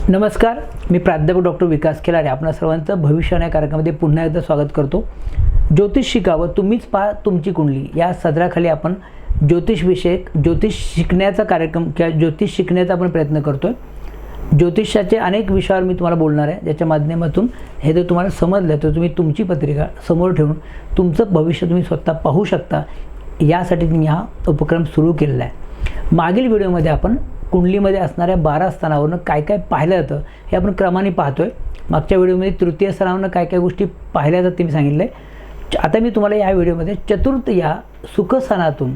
नमस्कार, मी प्राध्यापक डॉक्टर विकास खिलारे आपणा सर्वांचं भविष्य या कार्यक्रमामध्ये पुन्हा एकदा स्वागत करतो। ज्योतिष शिकावं तुम्हीच पहा तुमची कुंडली या सदराखाली आपण ज्योतिष शिकण्याचा कार्यक्रम किंवा ज्योतिष शिकण्याचा आपण प्रयत्न करतोय। ज्योतिषाचे अनेक विषयावर मी तुम्हाला बोलणार आहे, ज्याच्या माध्यमातून हे जर तुम्हाला समजलं तर तुम्ही तुमची पत्रिका समोर ठेवून तुमचं भविष्य तुम्ही स्वतः पाहू शकता। यासाठी मी हा उपक्रम सुरू केलेला आहे। मागील व्हिडिओमध्ये आपण कुंडलीमध्ये असणाऱ्या 12 स्थानावरून काय काय पाहिलं जातं हे आपण क्रमाने पाहतोय। मागच्या व्हिडिओमध्ये तृतीय स्थानावरून काय काय गोष्टी पाहिल्या जातात ते मी सांगितले। आता मी तुम्हाला या व्हिडिओमध्ये चतुर्थ या सुखस्थानातून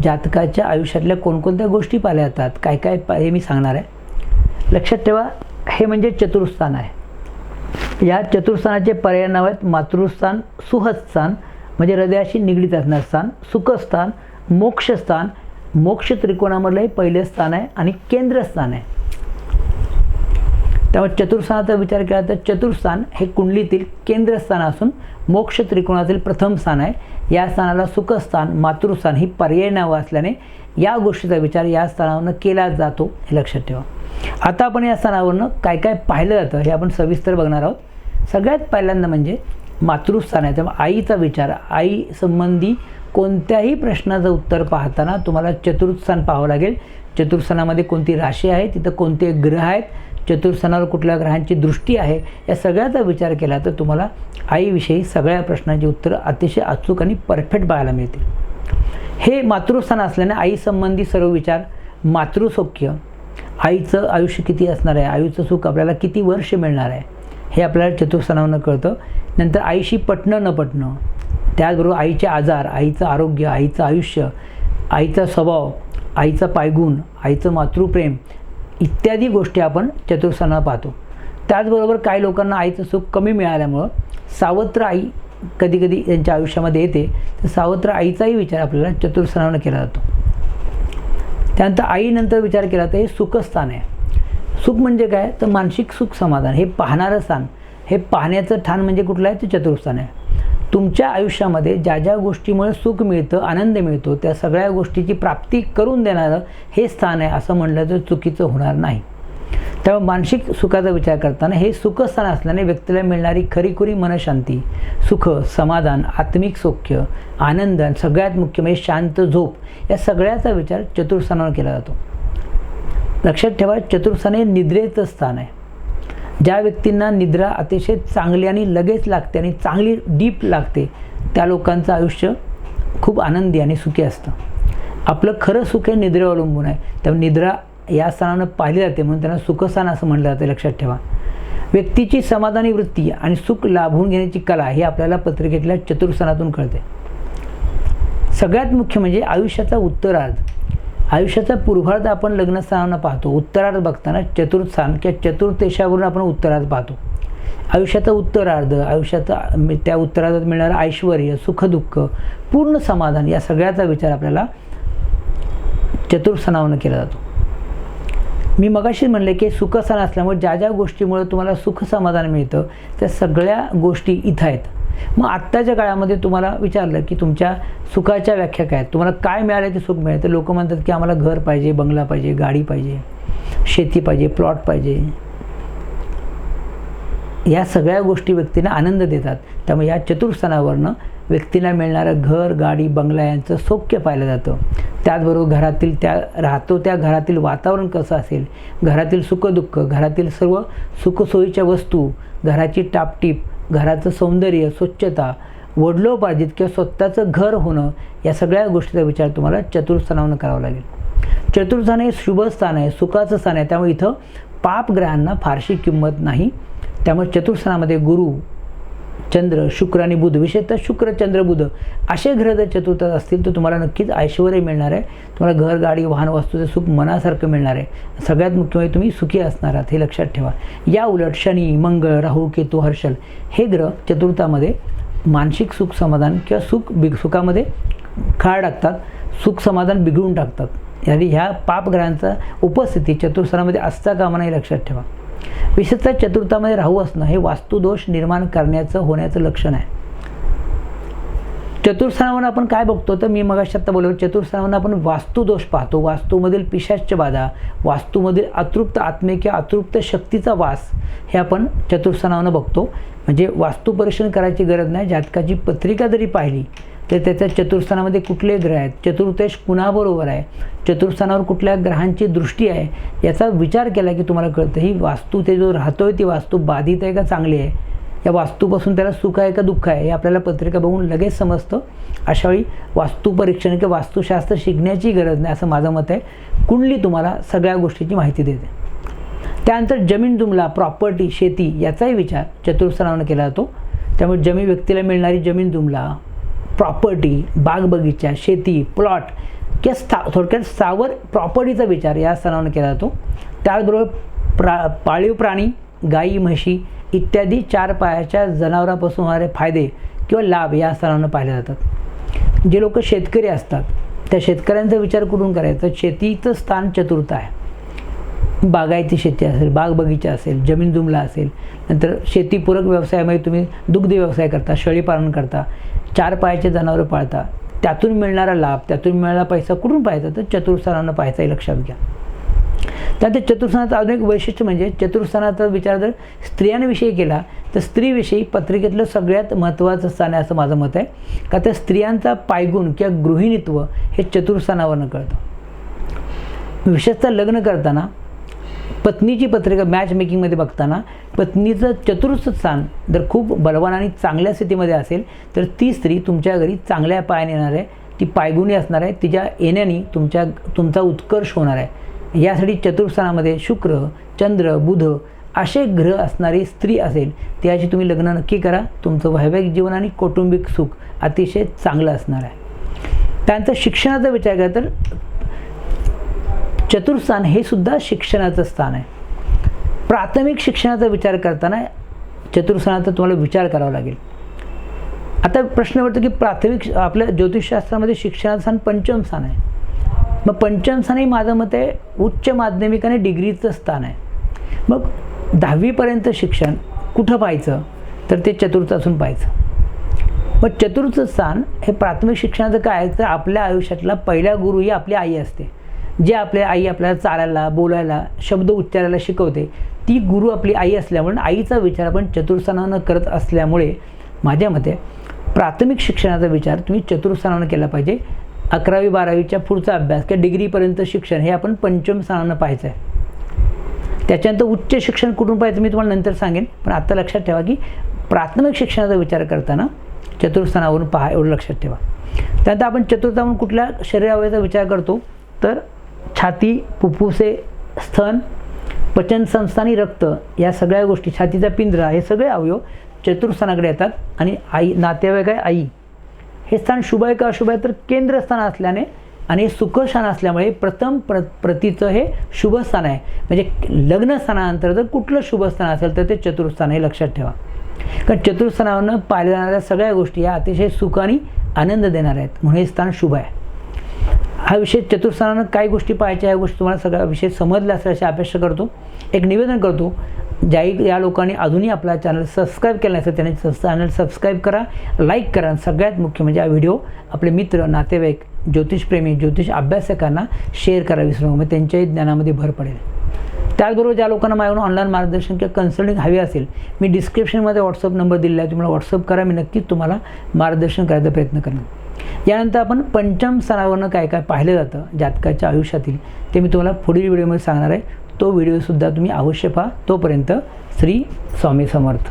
जातकाच्या आयुष्यातल्या कोणकोणत्या गोष्टी पाहिल्या जातात, काय काय हे मी सांगणार आहे। लक्षात ठेवा, हे म्हणजे चतुर्थस्थान आहे। या चतुर्थस्थानाचे पर्याय नाव आहेत मातृस्थान, सुहस्थान म्हणजे हृदयाशी निगडीत असणारे स्थान, सुखस्थान, मोक्षस्थान, मोक्ष त्रिकोणामधलं हे पहिले स्थान आहे आणि केंद्रस्थान आहे। त्यामुळे चतुर्थस्थानाचा विचार केला तर चतुर्थस्थान हे कुंडलीतील केंद्रस्थान असून मोक्ष त्रिकोणातील प्रथम स्थान आहे। या स्थानाला सुखस्थान, मातृस्थान ही पर्याय नावं असल्याने या गोष्टीचा विचार या स्थानावरून केला जातो, हे लक्षात ठेवा। आता आपण या स्थानावरून काय काय पाहिलं जातं हे आपण सविस्तर बघणार आहोत। सगळ्यात पहिल्यांदा म्हणजे मातृस्थान आहे, त्यामुळे आईचा विचार, आई संबंधी कोणत्याही प्रश्नाचं उत्तर पाहताना तुम्हाला चतुर्थस्थान पाहावं लागेल। चतुर्थस्थानामध्ये कोणती राशी आहे, तिथं कोणते ग्रह आहेत, चतुर्थस्थानावर कुठल्या ग्रहांची दृष्टी आहे, या सगळ्याचा विचार केला तर तुम्हाला आईविषयी सगळ्या प्रश्नांची उत्तरं अतिशय अचूक आणि परफेक्ट पाहायला मिळतील। हे मातृस्थान असल्याने आई संबंधी सर्व विचार, मातृसौख्य, आईचं आयुष्य किती असणार आहे, आयुचं सुख आपल्याला किती वर्ष मिळणार आहे हे आपल्याला चतुर्थस्थानावरून कळतं। नंतर आईशी पटणं न पटणं, त्याचबरोबर आईचे आजार, आईचं आरोग्य, आईचं आयुष्य, आईचा स्वभाव, आईचा पायगुण, आईचं मातृप्रेम इत्यादी गोष्टी आपण चतुर्थस्थानावर पाहतो। त्याचबरोबर काही लोकांना आईचं सुख कमी मिळाल्यामुळं सावत्र आई कधी कधी त्यांच्या आयुष्यामध्ये येते, तर सावत्र आईचाही विचार आपल्याला चतुर्थस्थानावर केला जातो। त्यानंतर आईनंतर विचार केला तर हे सुखस्थान आहे। सुख म्हणजे काय तर मानसिक सुख समाधान, हे पाहणारं स्थान, हे पाहण्याचं ठाण म्हणजे कुठलं आहे ते चतुर्थस्थान आहे। तुमच्या आयुष्यामध्ये ज्या ज्या गोष्टीमुळे सुख मिळतं, आनंद मिळतो, त्या सगळ्या गोष्टीची प्राप्ती करून देणारं हे स्थान आहे असं म्हणलं तर चुकीचं होणार नाही। त्यामुळे मानसिक सुखाचा विचार करताना हे सुखस्थान असल्याने व्यक्तीला मिळणारी खरीखुरी मनशांती, सुख, समाधान, आत्मिक सौख्य, आनंद, सगळ्यात मुख्य म्हणजे शांत झोप, या सगळ्याचा विचार चतुर्थस्थानावर केला जातो। लक्षात ठेवा, चतुर्थस्थान हे निद्रेचं स्थान आहे। ज्या व्यक्तींना निद्रा अतिशय चांगली आणि लगेच लागते आणि चांगली डीप लागते, त्या लोकांचं आयुष्य खूप आनंदी आणि सुखी असतं। आपलं खरं सुख हे निद्रेवर अवलंबून आहे, त्यामुळे निद्रा या स्थानानं पाहिली जाते म्हणून त्यांना सुखस्थान असं म्हटलं जातं। लक्षात ठेवा, व्यक्तीची समाधानी वृत्ती आणि सुख लाभून घेण्याची कला ही आपल्याला पत्रिकेतल्या चतुर्थस्थानातून कळते। सगळ्यात मुख्य म्हणजे आयुष्याचा उत्तरार्ध, आयुष्याचा पूर्वार्ध आपण लग्नस्थानानं पाहतो, उत्तरार्ध बघताना चतुर्थस्थान किंवा चतुर्देशावरून आपण उत्तरार्ध पाहतो। आयुष्याचा उत्तरार्ध, आयुष्याचा त्या उत्तरार्धात मिळणारं ऐश्वर्य, सुखदुःख, पूर्ण समाधान, या सगळ्याचा विचार आपल्याला चतुर्थस्थानावरून केला जातो। मी मगाशी म्हणले की सुखस्थान असल्यामुळे ज्या ज्या गोष्टीमुळे तुम्हाला सुख समाधान मिळतं त्या सगळ्या गोष्टी इथं आहेत। मग आत्ताच्या काळामध्ये तुम्हाला विचारलं की तुमच्या सुखाच्या व्याख्या काय आहेत, तुम्हाला काय मिळालं की सुख मिळेल, तर लोक म्हणतात की आम्हाला घर पाहिजे, बंगला पाहिजे, गाडी पाहिजे, शेती पाहिजे, प्लॉट पाहिजे। या सगळ्या गोष्टी व्यक्तींना आनंद देतात, त्यामुळे या चतुर्थस्थानावरनं व्यक्तीला मिळणारं घर, गाडी, बंगला यांचं सौख्य पाहिलं जातं। त्याचबरोबर घरातील त्या घरातील वातावरण कसं असेल, घरातील सुखदुःख, घरातील सर्व सुखसोयीच्या वस्तू, घराची टापटीप, घराचं सौंदर्य, स्वच्छता, वडिलोपार्जित किंवा स्वतःचं घर होणं, या सगळ्या गोष्टीचा विचार तुम्हाला चतुर्थस्थानावरून करावा लागेल। चतुर्थस्थान हे शुभ स्थान आहे, सुखाचं स्थान आहे, त्यामुळे इथं पाप ग्रहांना फारशी किंमत नाही। त्यामुळे चतुर्थस्थानामध्ये गुरु, चंद्र, शुक्र आणि बुध, विशेषतः शुक्र, चंद्र, बुध असे ग्रह जर चतुर्थात असतील तर तुम्हाला नक्कीच ऐश्वर्य मिळणार आहे, तुम्हाला घर, गाडी, वाहन, वस्तूचं सुख मनासारखं मिळणार आहे। सगळ्यात मुख्य म्हणजे तुम्ही सुखी असणार आहात, हे लक्षात ठेवा। या उलट शनी, मंगळ, राहू, केतू, हर्षल हे ग्रह चतुर्थामध्ये मानसिक सुख समाधान किंवा सुखामध्ये खाळ टाकतात, सुख समाधान बिघडून टाकतात। यादी ह्या पापग्रहांचा उपस्थिती चतुर्थामध्ये असता कामा नये, लक्षात ठेवा। विशेषतः चतुर्थामध्ये राहू असणं हे वास्तुदोष निर्माण करण्याचं होण्याचं लक्षण आहे। चतुर्थानावरून आपण काय बघतो, तर मी मगाशी आत्ता बोललो, चतुर्थानावरून आपण वास्तुदोष पाहतो, वास्तूमधील पिशाच्य बाधा, वास्तूमधील अतृप्त आत्मे किंवा अतृप्त शक्तीचा वास, हे आपण चतुर्थानावरून बघतो. म्हणजे वास्तू परीक्षण करायची गरज नाही. जातकाची पत्रिका जरी पाहिली तर त्याच्या चतुर्थानामध्ये कुठले ग्रह आहेत, चतुर्थेश कुणाबरोबर आहे, चतुर्थानावर कुठल्या ग्रहांची दृष्टी आहे, याचा विचार केला की तुम्हाला कळतं ही वास्तू, ते जो राहतोय ती वास्तू बाधित आहे का चांगली आहे, या वास्तूपासून त्याला सुख आहे का दुःख आहे, हे आपल्याला पत्रिका बघून लगेच समजतं. अशावेळी वास्तू परीक्षण किंवा वास्तुशास्त्र शिकण्याची गरज नाही असं माझं मत आहे. कुंडली तुम्हाला सगळ्या गोष्टीची माहिती देते. त्यानंतर जमीन जुमला, प्रॉपर्टी, शेती याचाही विचार चतुर्थानावरून केला जातो. त्यामुळे व्यक्तीला मिळणारी जमीन जुमला, प्रॉपर्टी, बाग बगीचा, शेती, प्लॉट किंवा थोडक्यात स्थावर प्रॉपर्टीचा विचार या स्थानावरून केला जातो. त्याचबरोबर पाळीव प्राणी, गाई, म्हशी इत्यादी 4 पायाच्या जनावरांपासून होणारे फायदे किंवा लाभ या स्थानावरून पाहिले जातात. जे लोक शेतकरी असतात त्या शेतकऱ्यांचा विचार कुठून करायचा, शेतीचं स्थान चतुर्थ आहे. बागायती शेती असेल, बाग बगीचा असेल, जमीन जुमला असेल, नंतर शेतीपूरक व्यवसायामध्ये तुम्ही दुग्ध व्यवसाय करता, शेळी पालन करता, 4 पायाचे जनावरं पाळता, त्यातून मिळणारा लाभ, त्यातून मिळणारा पैसा कुठून पाहायचा, तर चतुर्थानावरून पाहायचा हे लक्षात घ्या. त्यानंतर चतुर्थानाचं अजून एक वैशिष्ट्य म्हणजे चतुर्थानाचा विचार जर स्त्रियांविषयी केला तर स्त्रीविषयी पत्रिकेतलं सगळ्यात महत्त्वाचं स्थान आहे असं माझं मत आहे. का तर स्त्रियांचा पायगुण किंवा गृहिणीत्व हे चतुर्थानावरून कळतं. विशेषतः लग्न करताना पत्नीची पत्रिका मॅच मेकिंगमध्ये बघताना पत्नीचं चतुर्थ स्थान जर खूप बलवान आणि चांगल्या स्थितीमध्ये असेल तर ती स्त्री तुमच्या घरी चांगल्या पायाने येणार आहे, ती पायगुणी असणार आहे, तिच्या येण्याने तुमचा उत्कर्ष होणार आहे. यासाठी चतुर्थानामध्ये शुक्र, चंद्र, बुध असे ग्रह असणारी स्त्री असेल त्याशी तुम्ही लग्न नक्की करा. तुमचं वैवाहिक जीवन आणि कौटुंबिक सुख अतिशय चांगलं असणार आहे. त्यानंतर शिक्षणाचा विचार केला तर चतुर्थान हे सुद्धा शिक्षणाचं स्थान आहे. प्राथमिक शिक्षणाचा विचार करताना चतुर्थानाचा तुम्हाला विचार करावा लागेल. आता प्रश्न पडतो की प्राथमिक आपल्या ज्योतिषशास्त्रामध्ये शिक्षणाचं स्थान पंचम स्थान आहे. मग पंचम स्थान हे माझं मत आहे उच्च माध्यमिक आणि डिग्रीचं स्थान आहे. मग 10वीपर्यंत शिक्षण कुठं पाहायचं तर ते चतुर्थ असून पाहायचं. मग चतुर्थ स्थान हे प्राथमिक शिक्षणाचं काय आहे तर आपल्या आयुष्यातला पहिला गुरु ही आपली आई असते. जे आपल्या आई आपल्याला चालायला, बोलायला, शब्द उच्चारायला शिकवते ती गुरु आपली आई असल्यामुळे आईचा विचार आपण चतुर्थानावरून करत असल्यामुळे माझ्या मते प्राथमिक शिक्षणाचा विचार तुम्ही चतुर्थानावरून केला पाहिजे. 11वी 12वीच्या पुढचा अभ्यास किंवा डिग्रीपर्यंत शिक्षण हे आपण पंचम स्थानानं पाहायचं आहे. त्याच्यानंतर उच्च शिक्षण कुठून पाहायचं मी तुम्हाला नंतर सांगेन. पण आता लक्षात ठेवा की प्राथमिक शिक्षणाचा विचार करताना चतुर्थानावरून पहा एवढं लक्षात ठेवा. त्यानंतर आपण चतुर्थावरून कुठल्या शरीर अवयवाचा विचार करतो तर छाती, फुफ्फुसे, स्तन, पचन संस्था आणि रक्त या सगळ्या गोष्टी, छातीचा पिंजरा हे सगळे अवयव चतुर्थानाकडे येतात. आणि आई नातेवाईक आहे आई, हे स्थान शुभ आहे का अशुभ आहे तर केंद्रस्थान असल्याने आणि सुखस्थान असल्यामुळे प्रथम प्रतीचं हे शुभ स्थान आहे. म्हणजे लग्न स्थानानंतर जर कुठलं शुभ स्थान असेल तर ते चतुर्थान हे लक्षात ठेवा. कारण चतुर्थानावरून पाहिल्या जाणाऱ्या सगळ्या गोष्टी या अतिशय सुख आणि आनंद देणार आहेत म्हणून हे स्थान शुभ आहे. हा विषय चतुर्थानानं काय गोष्टी पाहायच्या ह्या गोष्टी तुम्हाला सगळा विषय समजला असेल अशी अपेक्षा करतो. एक निवेदन करतो, या लोकांनी अजूनही आपला चॅनल सबस्क्राईब केला नसेल त्याने चॅनल सबस्क्राईब करा, लाईक करा. सगळ्यात मुख्य म्हणजे हा व्हिडिओ आपले मित्र, नातेवाईक, ज्योतिषप्रेमी, ज्योतिष अभ्यासकांना शेअर करा विसरू नका, त्यांच्याही ज्ञानामध्ये भर पडेल. त्याचबरोबर ज्या लोकांना माझ्याकडून ऑनलाईन मार्गदर्शन किंवा कन्सल्टिंग हवी असेल मी डिस्क्रिप्शनमध्ये व्हॉट्सअप नंबर दिलेला आहे, तुम्हाला व्हॉट्सअप करा, मी नक्कीच तुम्हाला मार्गदर्शन करायचा प्रयत्न करेन. यानंतर आपण पंचम स्थानावरून काय काय पाहिलं जातं जातकाच्या आयुष्यातील ते मी तुम्हाला पुढील व्हिडिओमध्ये सांगणार आहे. तो व्हिडिओसुद्धा तुम्ही अवश्य पहा. तोपर्यंत श्री स्वामी समर्थ.